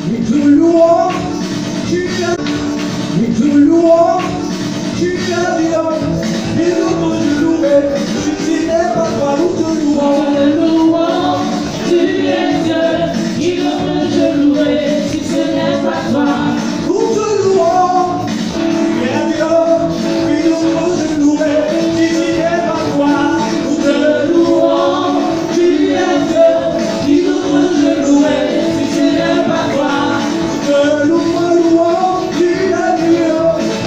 nous te louons, tu es, nous te louons, tu es Dieu, et nous te louer, si tu n'es pas toi, nous te louons. Tu es Dieu, il nous peut te louer, si ce n'est pas toi. Nous te louons, tu es Dieu, et nous te louer, si tu n'es pas toi, nous te louons. Tu es Dieu, il nous peut te louer, si ce n'est pas toi. Nous te louons, tu es Dieu,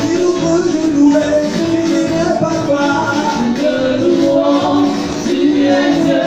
il nous peut te louer, si ce n'est pas toi. Nous te louons, tu es Dieu,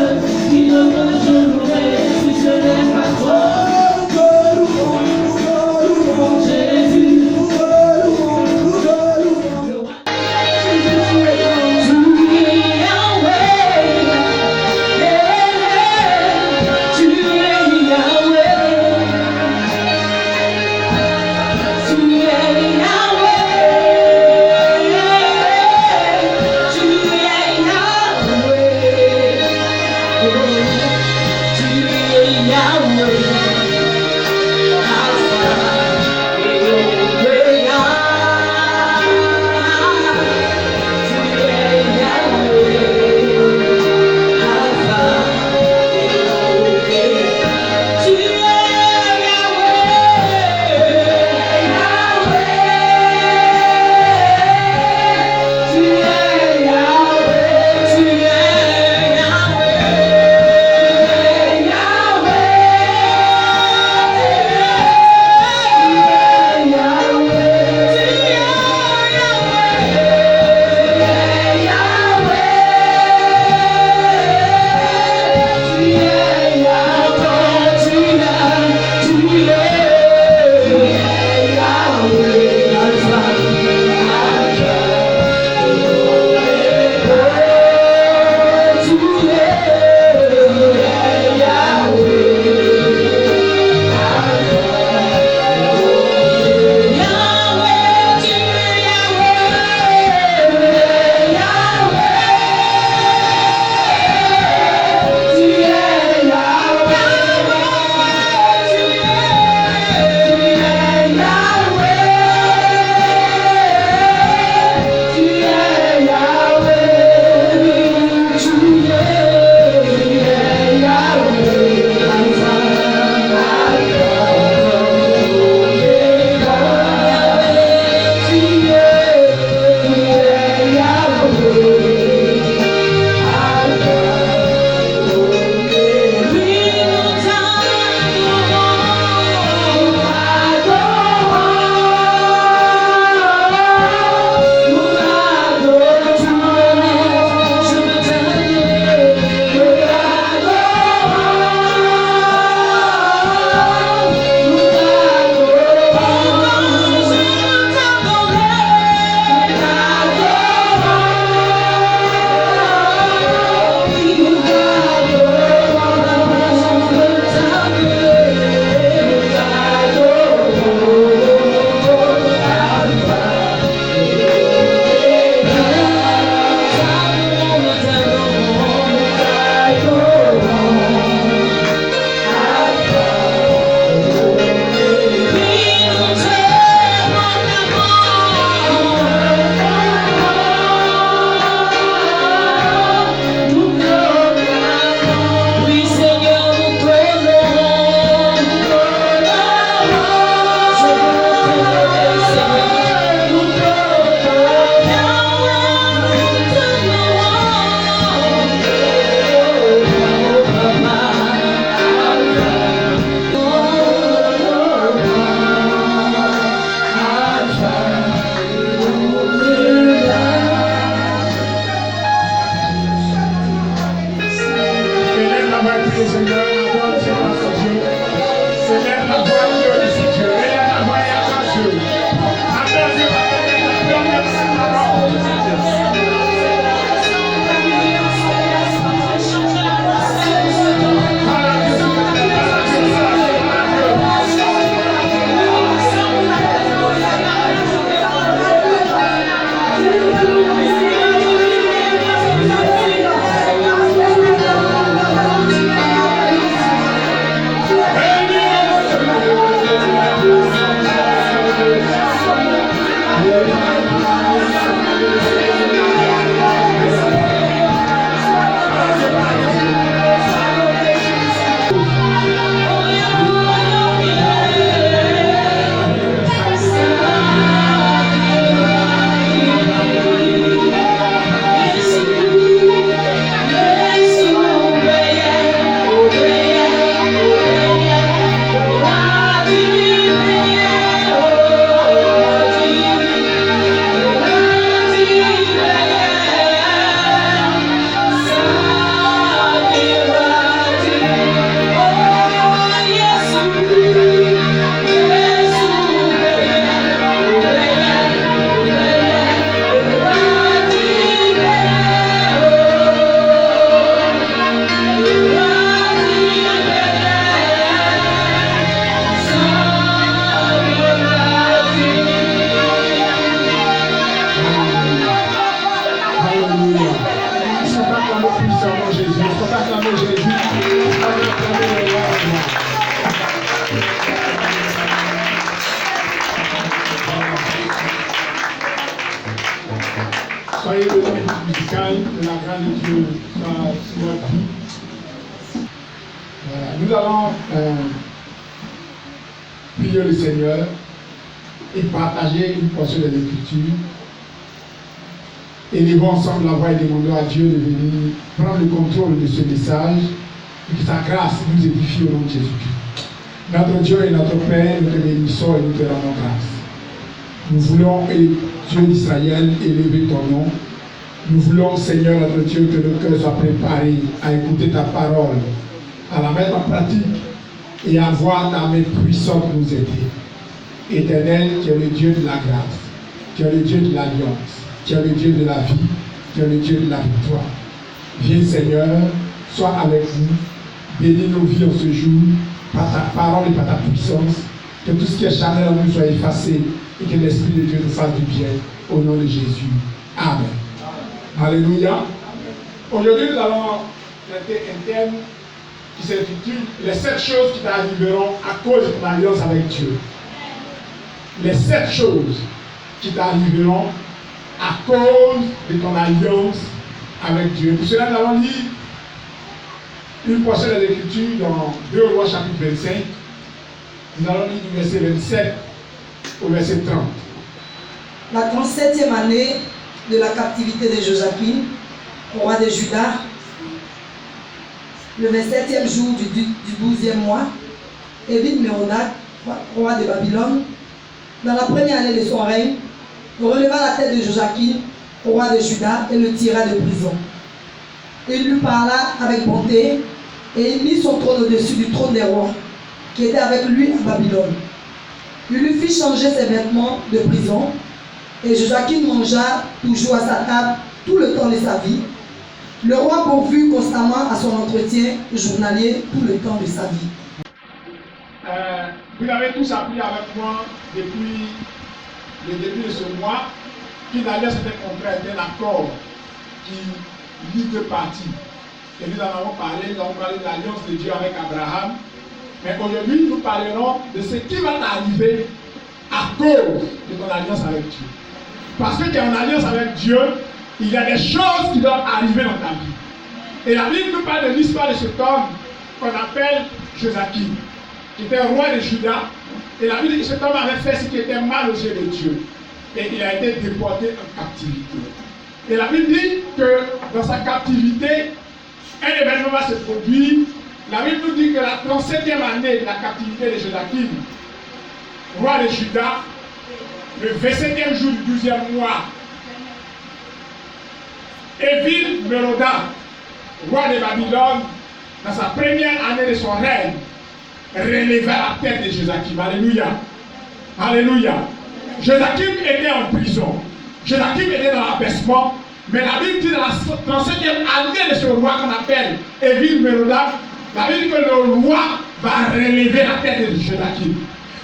soyez le nom musical de la grâce de Dieu sur votre vie. Nous allons prier le Seigneur et partager une portion de l'Écriture. Élevons ensemble la voix et demandons à Dieu de venir prendre le contrôle de ce message et que sa grâce nous édifie au nom de Jésus-Christ. Notre Dieu et notre Père, nous te bénissons et nous te rendons grâce. Nous voulons, Dieu d'Israël, élever ton nom. Nous voulons, Seigneur notre Dieu, que nos cœurs soient préparés à écouter ta parole, à la mettre en pratique et à voir ta main puissante nous aider. Éternel, tu es le Dieu de la grâce, tu es le Dieu de l'alliance, tu es le Dieu de la vie, tu es le Dieu de la victoire. Viens, Seigneur, sois avec nous, bénis nos vies en ce jour, par ta parole et par ta puissance, que tout ce qui est charnel en nous soit effacé et que l'Esprit de Dieu nous fasse du bien, au nom de Jésus. Amen. Alléluia. Aujourd'hui, nous allons traiter un thème qui s'intitule « Les 7 choses qui t'arriveront à cause de ton alliance avec Dieu ». Les 7 choses qui t'arriveront à cause de ton alliance avec Dieu. Pour cela, nous allons lire une portion de l'Écriture dans 2 Rois chapitre 25. Nous allons lire du verset 27 au verset 30. La 37e année de la captivité de Joachim, roi de Juda, le 27e jour du 12e mois, Évil-Mérodach, roi de Babylone, dans la première année de son règne, releva la tête de Joachim, roi de Juda, et le tira de prison. Il lui parla avec bonté, et il mit son trône au-dessus du trône des rois, qui était avec lui à Babylone. Il lui fit changer ses vêtements de prison, et Joachim mangea toujours à sa table tout le temps de sa vie. Le roi pourvut constamment à son entretien journalier tout le temps de sa vie. Vous avez tous appris avec moi depuis le début de ce mois qu'une alliance était contraire d'un accord qui lie deux parties. Et nous en avons parlé de l'alliance de Dieu avec Abraham. Mais aujourd'hui, nous parlerons de ce qui va t'arriver à cause de ton alliance avec Dieu. Parce que tu es en alliance avec Dieu, il y a des choses qui doivent arriver dans ta vie. Et la Bible nous parle de l'histoire de cet homme qu'on appelle Joachim, qui était roi de Juda. Et la Bible dit que cet homme avait fait ce qui était mal aux yeux de Dieu. Et il a été déporté en captivité. Et la Bible dit que dans sa captivité, un événement va se produire. La Bible nous dit que la 37e année de la captivité de Joachim, roi de Juda, le 27e jour du 12e mois, Évil-Mérodach, roi de Babylone, dans sa première année de son règne, releva la tête de Joachim. Alléluia. Alléluia. Joachim était en prison. Joachim était dans l'abaissement. Mais la Bible dit dans la 37e année de ce roi qu'on appelle Évil-Mérodach, la Bible dit que le roi va relever la tête de Joachim.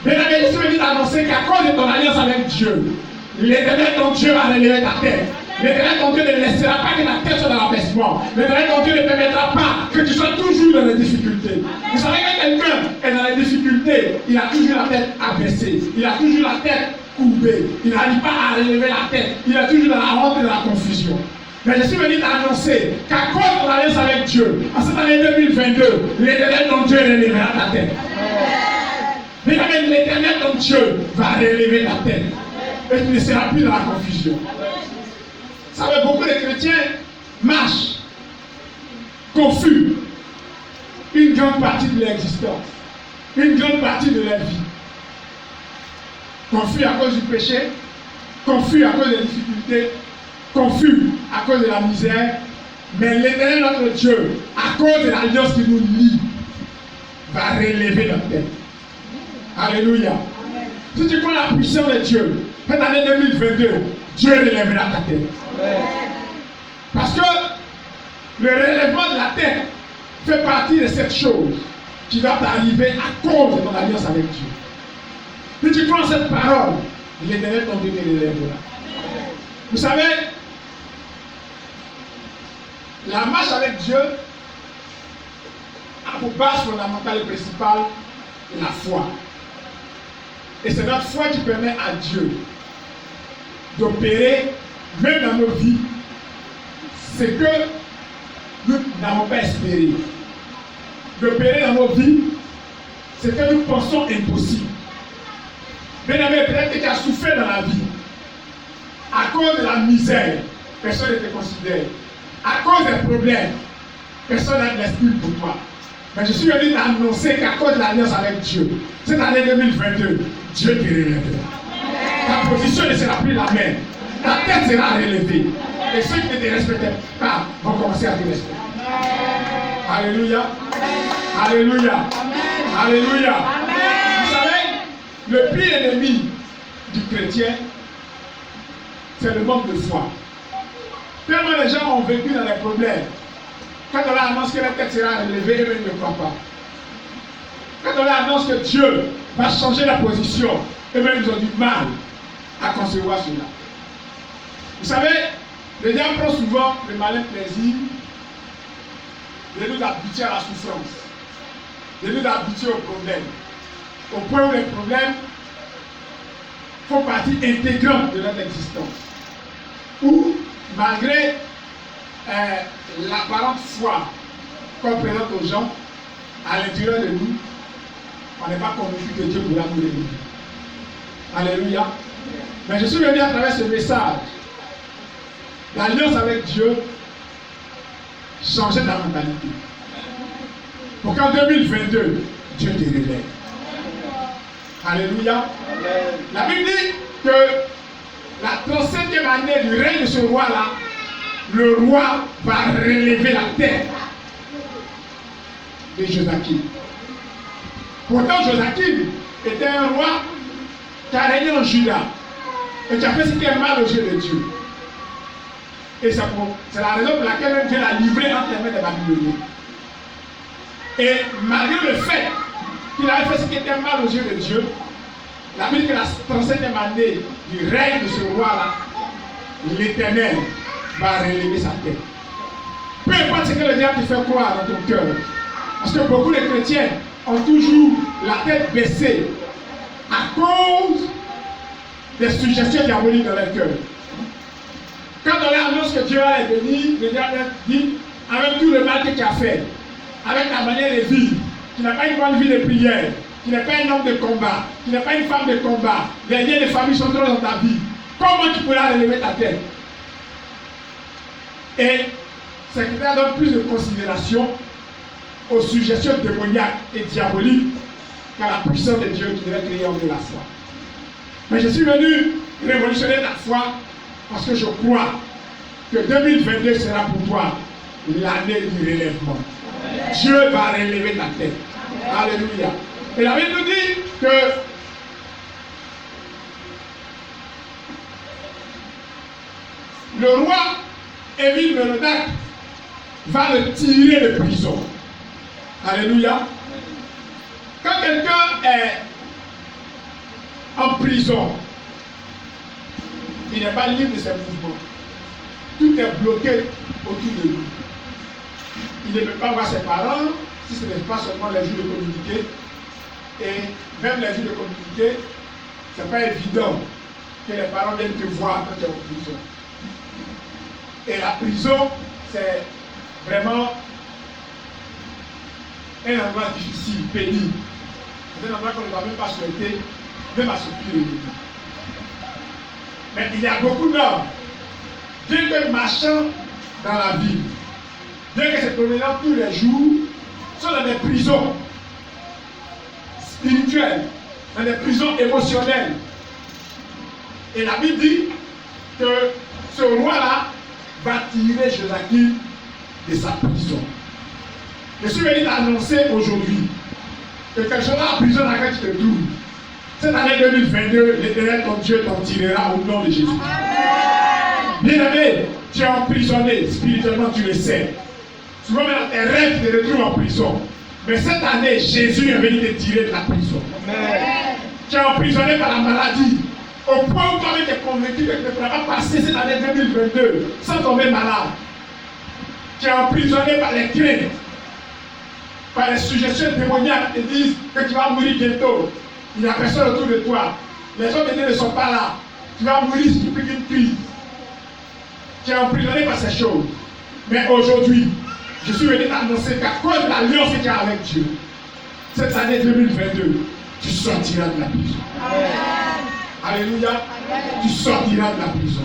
Mais la bénédiction dit d'annoncer qu'à cause de ton alliance avec Dieu, l'Éternel ton Dieu va relever ta tête. L'Éternel ton Dieu ne laissera pas que la tête soit dans l'abaissement. L'Éternel ton Dieu ne permettra pas que tu sois toujours dans les difficultés. Vous savez que quelqu'un est dans les difficultés, il a toujours la tête abaissée, il a toujours la tête courbée, il n'arrive pas à relever la tête, il est toujours dans la honte et dans la confusion. Mais je suis venu t'annoncer qu'à cause de ton alliance avec Dieu, en cette année 2022, l'Éternel ton Dieu relèvera ta tête. L'Éternel ton Dieu va relever ta tête. Et tu ne seras plus dans la confusion. Vous savez, beaucoup de chrétiens marchent confus une grande partie de leur existence, une grande partie de leur vie. Confus à cause du péché, confus à cause des difficultés, confus à cause de la misère. Mais l'Éternel notre Dieu, à cause de l'alliance qui nous lie, va relever notre tête. Alléluia. Si tu connais la puissance de Dieu, cette année 2022, Dieu relèvera ta tête. Parce que le relèvement de la tête fait partie de cette chose qui va t'arriver à cause de ton alliance avec Dieu. Si tu prends cette parole, l'Éternel ton Dieu te relèvera. Vous savez, la marche avec Dieu a pour base fondamentale et principale la foi. Et c'est notre foi qui permet à Dieu d'opérer, même dans nos vies, c'est que nous n'avons pas espéré. De périr dans nos vies, c'est que nous pensons impossible. Bien-aimé, peut-être que tu as souffert dans la vie. À cause de la misère, personne ne te considère. À cause des problèmes, personne n'a de l'esprit pour toi. Mais je suis venu t'annoncer qu'à cause de l'alliance avec Dieu, cette année 2022, Dieu te relèvera. Ta position ne sera plus la même. Ta tête sera relevée. Et ceux qui ne te respectaient pas vont commencer à te respecter. Alléluia. Alléluia. Alléluia. Vous savez, le pire ennemi du chrétien, c'est le manque de foi. Tellement les gens ont vécu dans les problèmes. Quand on leur annonce que la tête sera relevée, eux-mêmes ne croient pas. Quand on leur annonce que Dieu va changer la position, eux-mêmes ils ont du mal à concevoir cela. Vous savez, le diable prend souvent le malin plaisir de nous habituer à la souffrance, de nous habituer aux problèmes, au point où les problèmes font partie intégrante de notre existence. Où, malgré l'apparente foi qu'on présente aux gens, à l'intérieur de nous, on n'est pas convaincu que Dieu pourra nous relever. Alléluia. Mais je suis venu à travers ce message. L'alliance avec Dieu changeait ta mentalité. Pour qu'en 2022, Dieu te relève. Alléluia. La Bible dit que la 37e année du règne de ce roi-là, le roi va relever la tête de Joachim. Pourtant, Joachim était un roi qui a régné en Juda et qui a fait ce qui est mal aux yeux de Dieu. Et c'est la raison pour laquelle même Dieu l'a livré entre les mains des Babyloniens. Et malgré le fait qu'il avait fait ce qui était mal aux yeux de Dieu, la Bible dit que la 37e année du règne de ce roi-là, l'Éternel va relever sa tête. Peu importe ce que le diable te fait croire dans ton cœur. Parce que beaucoup de chrétiens ont toujours la tête baissée à cause des suggestions diaboliques dans leur cœur. Quand on leur annonce que Dieu va les bénir, le diable dit, avec tout le mal que tu as fait, avec ta manière de vivre, tu n'as pas une bonne vie de prière, tu n'es pas un homme de combat, tu n'es pas une femme de combat, les liens de famille sont trop dans ta vie. Comment tu pourras relever ta tête? Et c'est que ça donne plus de considération aux suggestions démoniaques et diaboliques qu'à la puissance de Dieu qui devait créer en nous la foi. Mais je suis venu révolutionner ta foi parce que je crois que 2022 sera pour toi l'année du relèvement. Dieu va relever ta tête. Alléluia. Et la Bible nous dit que le roi Évil-Mérodach va le tirer de prison. Alléluia. Quand quelqu'un est en prison, il n'est pas libre de ses mouvements. Tout est bloqué autour de lui. Il ne peut pas voir ses parents, si ce n'est pas seulement les jours de communiquer. Et même les jours de communiquer, ce n'est pas évident que les parents viennent te voir quand tu es en prison. Et la prison, c'est vraiment un endroit difficile, pénible. C'est un endroit qu'on ne va même pas souhaiter, même à ce pied de vie. Mais il y a beaucoup d'hommes, bien que marchant dans la vie, bien que se promenant tous les jours, sont dans des prisons spirituelles, dans des prisons émotionnelles. Et la Bible dit que ce roi-là va tirer Joachim de sa prison. Je suis venu t'annoncer aujourd'hui que quelque chose en prison dans laquelle tu te trouves, cette année 2022, l'Éternel ton Dieu t'en tirera au nom de Jésus. Bien-aimé, tu es emprisonné spirituellement, tu le sais. Souvent même dans tes rêves, tu te retrouves en prison. Mais cette année, Jésus est venu te tirer de la prison. Amen. Tu es emprisonné par la maladie. Au point où toi-même tu es convaincu que tu ne pourras pas passer cette année 2022 sans tomber malade. Tu es emprisonné par les craintes, par les suggestions démoniaques qui te disent que tu vas mourir bientôt. Il n'y a personne autour de toi. Les autres ne sont pas là. Tu vas mourir si tu piques une crise. Tu es emprisonné par ces choses. Mais aujourd'hui, je suis venu t'annoncer qu'à cause de l'alliance que tu as avec Dieu, cette année 2022, tu sortiras de la prison. Alléluia. Tu sortiras de la prison.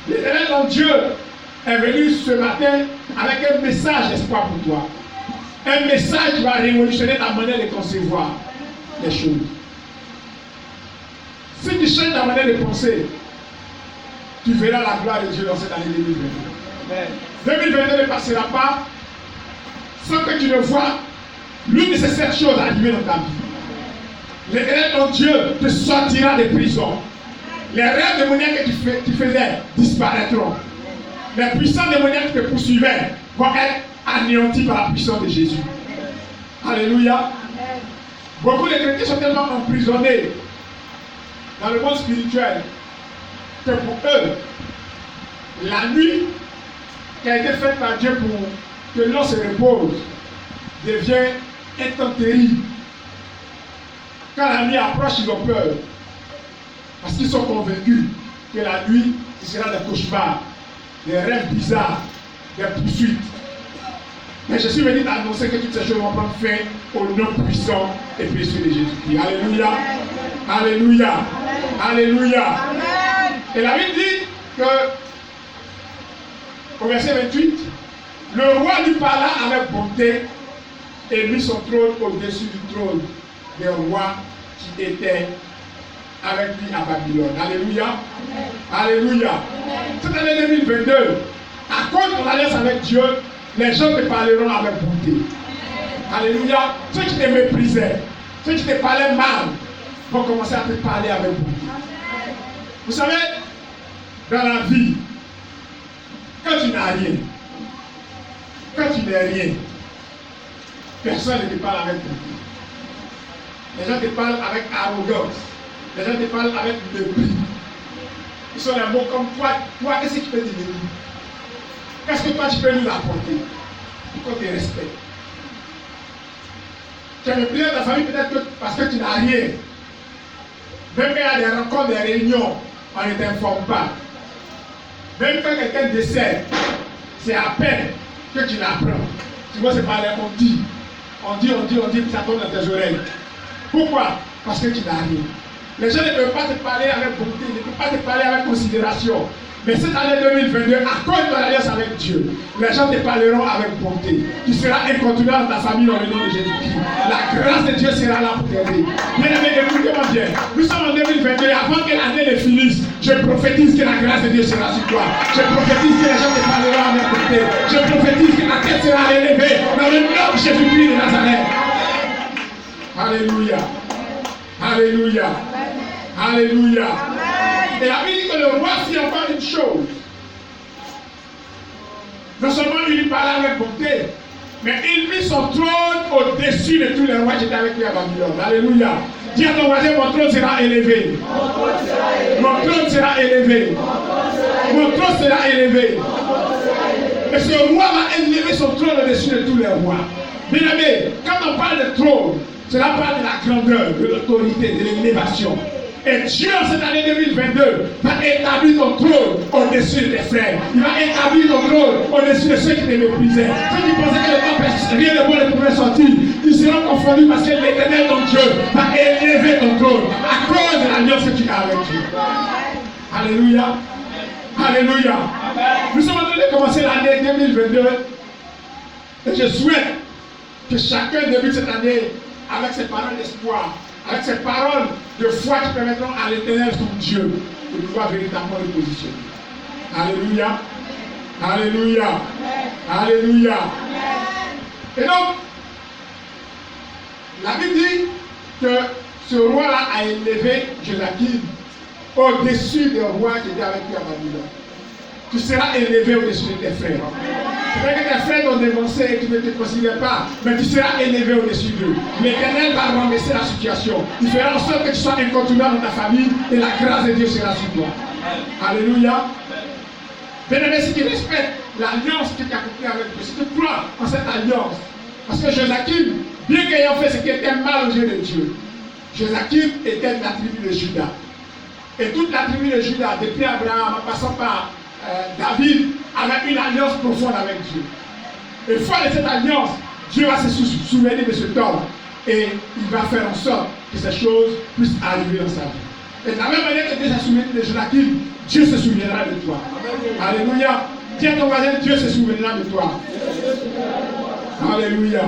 L'Éternel, ton Dieu, est venu ce matin avec un message d'espoir pour toi. Un message qui va révolutionner ta manière de concevoir les choses. Si tu changes ta manière de penser, tu verras la gloire de Dieu dans cette année 2022. 2022 ne passera pas sans que tu ne vois l'une de ces 7 choses arriver dans ta vie. L'Éternel, ton Dieu, te sortira des prisons. Les rêves démoniaques que tu faisais disparaîtront. Les puissants démoniaques qui te poursuivaient vont être anéantis par la puissance de Jésus. Alléluia. Beaucoup de chrétiens sont tellement emprisonnés dans le monde spirituel que pour eux, la nuit qui a été faite par Dieu pour que l'on se repose devient un temps terrible. Quand la nuit approche, ils ont peur. Parce qu'ils sont convaincus que la nuit, ce sera des cauchemars, des rêves bizarres, des poursuites. Mais je suis venu t'annoncer que toutes ces choses vont prendre fin au nom puissant et précieux de Jésus-Christ. Alléluia. Alléluia. Alléluia. Et la Bible dit que, au verset 28, le roi lui parla avec bonté et mit son trône au-dessus du trône des rois qui étaient avec lui à Babylone. Alléluia. Alléluia. Cette année 2022, à cause de ton alliance avec Dieu, les gens te parleront avec bonté. Alléluia. Ceux qui te méprisaient, ceux qui te parlaient mal, vont commencer à te parler avec bonté. Vous savez, dans la vie, quand tu n'as rien, quand tu n'es rien, personne ne te parle avec bonté. Les gens te parlent avec arrogance. Les gens te parlent avec mépris. Ils sont des mots comme toi, qu'est-ce que tu peux te dire? Qu'est-ce que toi tu peux nous apporter? Pour qu'on te respecte. Tu as méprisé ta famille peut-être parce que tu n'as rien. Même quand il y a des rencontres, des réunions, on ne t'informe pas. Même quand quelqu'un décède, c'est à peine que tu l'apprends. Tu vois, c'est pas là, on dit, ça tombe dans tes oreilles. Pourquoi? Parce que tu n'as rien. Les gens ne peuvent pas te parler avec bonté, ne peuvent pas te parler avec considération. Mais cette année 2022, à cause de ton alliance avec Dieu, les gens te parleront avec bonté. Tu seras incontournable dans ta famille dans le nom de Jésus-Christ. La grâce de Dieu sera là pour t'aider. Bien aimé, écoutez-moi bien. Nous sommes en 2022 et avant que l'année ne finisse, je prophétise que la grâce de Dieu sera sur toi. Je prophétise que les gens te parleront avec bonté. Je prophétise que la tête sera élevée dans le nom de Jésus-Christ de Nazareth. Alléluia. Alléluia. Alléluia. Et la Bible dit que le roi fit encore une chose. Non seulement il lui parlait avec bonté, mais il mit son trône au-dessus de tous les rois qui étaient avec lui à Babylone. Alléluia. Dis à ton voisin, mon trône sera élevé. Mon trône sera élevé. Mon trône sera élevé. Et ce roi va élever son trône au-dessus de tous les rois. Bien aimé, quand on parle de trône, cela parle de la grandeur, de l'autorité, de l'élévation. Et Dieu, en cette année 2022, va établir ton trône au-dessus de tes frères. Il va établir ton trône au-dessus de ceux qui te méprisaient. Ceux qui pensaient que le temps, rien de bon ne pouvait sortir, ils seront confondus parce que l'Éternel, ton Dieu, va élever ton trône à cause de l'alliance que tu as avec Dieu. Alléluia. Alléluia. Nous sommes en train de commencer l'année 2022. Et je souhaite que chacun débute cette année avec ses paroles d'espoir, avec ces paroles de foi qui permettront à l'Éternel, ton Dieu, de pouvoir véritablement le positionner. Alléluia. Alléluia. Alléluia. Et donc, la Bible dit que ce roi-là a élevé Joachim au-dessus des rois qui étaient avec lui à Babylone. Tu seras élevé au-dessus de tes frères. C'est vrai que tes frères t'ont dévancé et tu ne te considères pas, mais tu seras élevé au-dessus d'eux. L'Éternel va renverser la situation. Il fera en sorte que tu sois incontournable dans ta famille et la grâce de Dieu sera sur toi. Alléluia. Bien-aimé, si tu respectes l'alliance que tu as conclue avec Dieu, si tu crois en cette alliance, parce que Joachim, bien qu'ayant fait ce qui était mal aux yeux de Dieu, Joachim était de la tribu de Juda. Et toute la tribu de Juda, depuis Abraham, en passant par David avait une alliance profonde avec Dieu. Et fort de cette alliance, Dieu va se souvenir de ce temps et il va faire en sorte que ces choses puissent arriver dans sa vie. Et de la même manière que Dieu s'est souvenu de Joachim, Dieu se souviendra de toi. Alléluia. Dis à ton voisin, Dieu se souviendra de toi. Alléluia.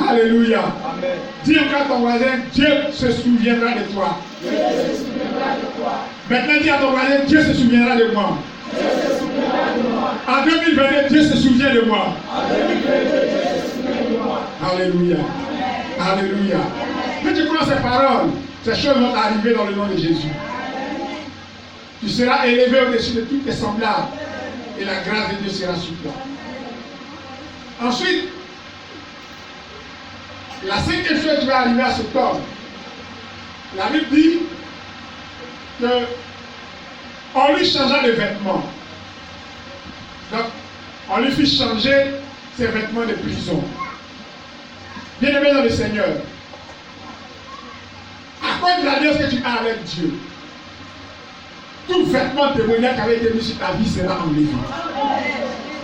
Alléluia. Amen. Dis encore à ton voisin, Dieu se souviendra de toi. Maintenant, dis à ton voisin, Dieu se souviendra de moi. En 2022, Dieu se souvient de moi. Alléluia. Alléluia. Quand tu crois ces paroles, ces choses vont arriver dans le nom de Jésus. Tu seras élevé au-dessus de tous tes semblables et la grâce de Dieu sera sur toi. Ensuite, la cinquième chose qui va arriver à cet homme, la Bible dit que on lui changea de vêtements. Donc, on lui fit changer ses vêtements de prison. Bien-aimé dans le Seigneur, à cause de l'alliance que tu as avec Dieu, tout vêtement démoniaque qui avait été mis sur ta vie sera enlevé.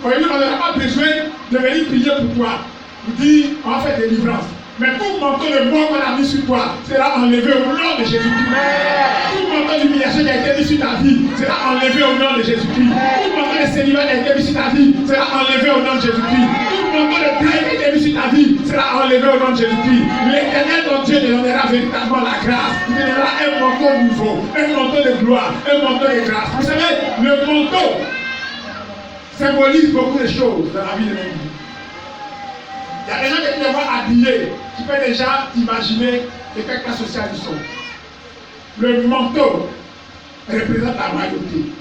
Aujourd'hui, on n'aura pas besoin de venir prier pour toi, pour dire on va faire délivrance. Mais tout manteau de mort qu'on a mis sur toi sera enlevé au nom de Jésus-Christ. Tout manteau d'humiliation qui a été mis sur ta vie sera enlevé au nom de Jésus-Christ. Tout manteau de célibat qui a été mis sur ta vie sera enlevé au nom de Jésus-Christ. Tout manteau de taille qui a été mis sur ta vie sera enlevé au nom de Jésus-Christ. L'Éternel, ton Dieu, te donnera véritablement la grâce. Il te donnera un manteau nouveau, un manteau de gloire, un manteau de grâce. Vous savez, le manteau symbolise beaucoup de choses dans la vie de notre vie. Il y a des gens qui te voient habillés. Tu peux déjà imaginer de quelle classe sociale ils sont. Le manteau représente la royauté.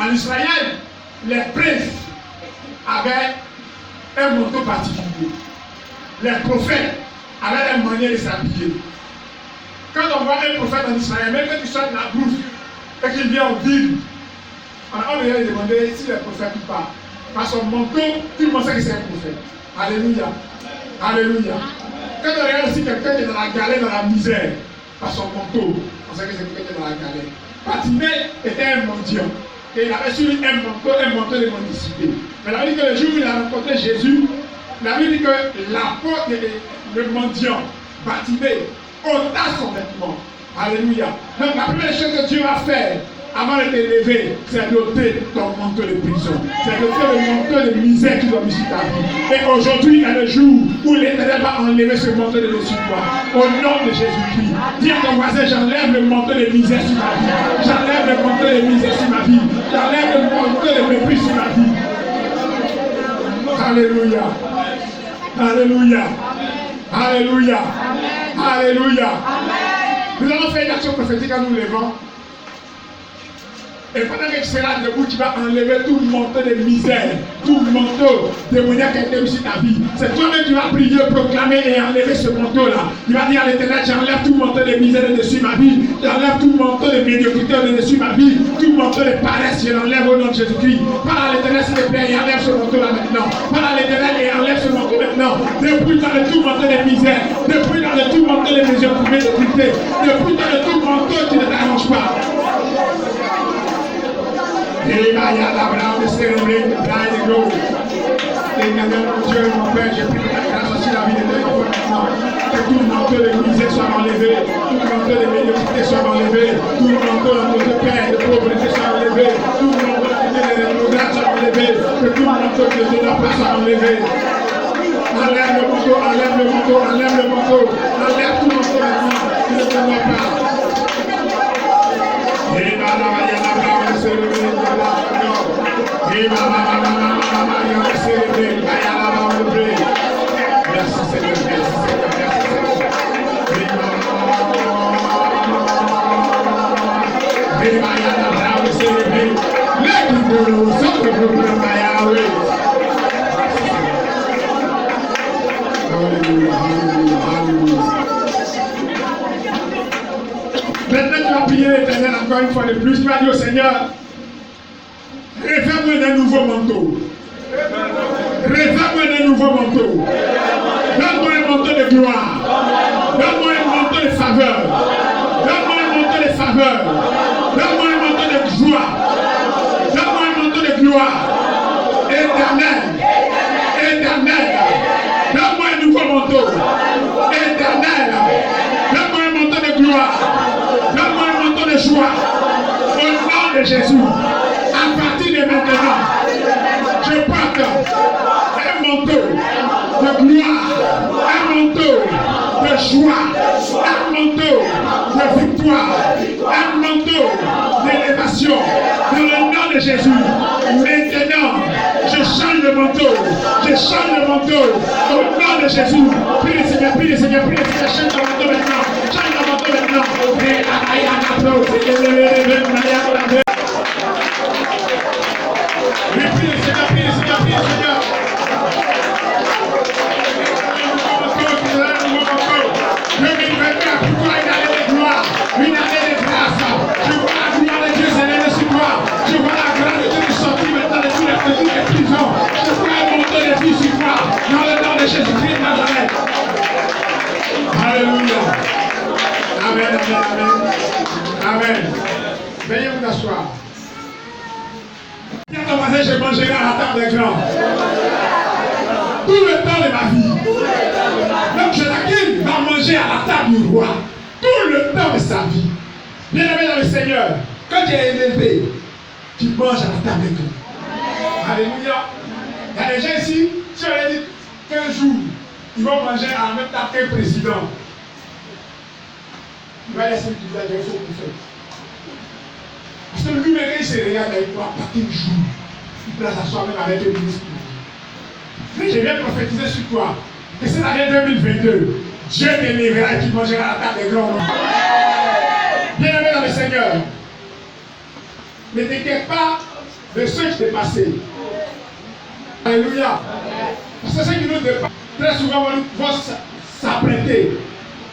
En Israël, les princes avaient un manteau particulier. Les prophètes avaient une manière de s'habiller. Quand on voit un prophète en Israël, même quand il sort de la bouffe et qu'il vient en ville, on n'a pas besoin de demander s'il est prophète ou pas. Par son manteau, tout le monde sait que c'est un prophète. Alléluia. Alléluia. Quand on regarde aussi quelqu'un qui est dans la galère, dans la misère, par son manteau, on sait que c'est quelqu'un qui est dans la galère. Bartimée était un mendiant. Et il avait sur lui un manteau de mendicité. Mais la Bible dit que le jour où il a rencontré Jésus, la Bible dit que l'apôtre, le mendiant, Bartimée, ôta son vêtement. Alléluia. Donc la première chose que Dieu va faire avant de t'élever, c'est d'ôter ton manteau de prison. C'est d'ôter le manteau de misère qui doit mis sur ta vie. Et aujourd'hui est le jour où l'Éternel va enlever ce manteau de dessus toi. Au nom de Jésus-Christ. Dis à ton voisin, j'enlève le manteau de misère sur ma vie. J'enlève le manteau de misère sur ma vie. J'enlève le manteau de mépris sur ma vie. Alléluia. Alléluia. Alléluia. Alléluia. Nous allons faire une action prophétique en nous levant. Et pendant que tu seras debout, tu vas enlever tout le manteau de misère, tout le manteau démoniaque qui a été mis sur ta vie. C'est toi-même qui vas prier, proclamer et enlever ce manteau-là. Tu vas dire à l'Éternel, j'enlève tout le manteau de misère de dessus ma vie. J'enlève tout le manteau de médiocrité de dessus ma vie. Tout le manteau de paresse, je l'enlève au nom de Jésus-Christ. Parle à l'Éternel, s'il te plaît, et enlève ce manteau-là maintenant. Parle à l'Éternel et enlève ce manteau maintenant. Depuis dans le tout manteau de misère, depuis dans le tout manteau de médiocrité, depuis dans le tout manteau qui ne t'arrange pas. Et là, il y a l'Abraham de célébrer, de plaire, de gloire. Éternel, mon Dieu, mon Père, j'ai pris ta grâce sur la vie de Dieu maintenant. Que tout le manteau de misère soit enlevé, tout le manteau de médiocrité soit enlevé, tout le manteau de paix, de pauvreté soit enlevé, tout le manteau de reprogramme soit enlevé, que tout le manteau de déshonneur soit enlevé. Enlève le manteau, enlève le manteau, enlève le manteau, enlève tout le manteau maintenant, qui ne t'honore pas. Et là, il y a l'Abraham de célébrer. Merci Seigneur, merci Seigneur, merci Maintenant tu vas prier l'Éternel encore une fois de plus. Tu vas dire au Seigneur, revêt-moi d'un nouveau manteau. Revêt-moi d'un nouveau manteau. Donne-moi un manteau de gloire. Donne-moi un manteau de faveur. Donne-moi un manteau de faveur. Donne-moi un manteau de joie. Donne-moi un de Jésus, à partir de maintenant, je porte un manteau de gloire, un manteau de joie, un manteau de victoire, un manteau d'élévation. Dans le nom de Jésus, maintenant, je change de manteau, je change de manteau. Au nom de Jésus, prie le Seigneur, prie le Seigneur, prie le Seigneur, change de manteau maintenant, change de manteau maintenant. Oui, prie le Seigneur, prie le Seigneur, prie le Seigneur. Une année de grâce. Je vois la gloire de Dieu s'élever sur toi. Je vois la gloire de Dieu qui sortir maintenant de tous les prisons. Je vois un manteau de vie sur toi. Dans le nom de Jésus-Christ de Nazareth. Alléluia. Amen, amen, amen. Amen. Veuillez vous asseoir. Dis à ton voisin, je mangerai à la table des grands. Tout le temps de ma vie. Donc Joachim va manger à la table du roi. Tout le temps de sa vie. Bien-aimé dans le Seigneur, quand tu es élevé, tu manges à la table de tout. Alléluia. Il y a des gens ici, si on leur dit qu'un jour, ils vont manger à la même table qu'un président, il va laisser le visage de faux prophète. Parce que lui-même, il se regarde avec toi, à partir du jour, il peut s'asseoir même avec le ministre. Mais je viens prophétiser sur toi que cette année 2022, Dieu t'élèvera et tu mangeras à la table des grands. Bien-aimé dans le Seigneur, ne t'inquiète pas de ce qui t'est passé. Alléluia. Parce que ceux qui nous dépassent, très souvent vont s'apprêter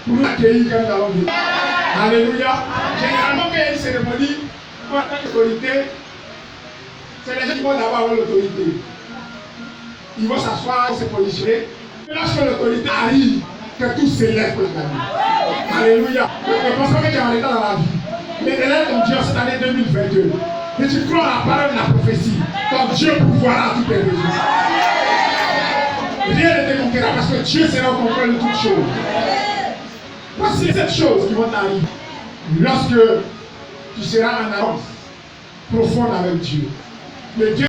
pour nous accueillir quand nous allons venir. Alléluia. Généralement, quand il y a une cérémonie, en tant qu'autorité, c'est les gens qui vont d'abord avoir l'autorité. Ils vont s'asseoir, se positionner. Et lorsque l'autorité arrive, que tout s'élève pour la vie. Alléluia. Ne pense pas que tu es en état dans la vie. Mais élève ton Dieu cette année 2022. Et tu crois à la parole de la prophétie. Ton Dieu pourvoira tous tes besoins. Rien ne te manquera parce que Dieu sera au contrôle de toutes choses. Voici cette chose qui vont t'arriver. Lorsque tu seras en alliance profonde avec Dieu. Le Dieu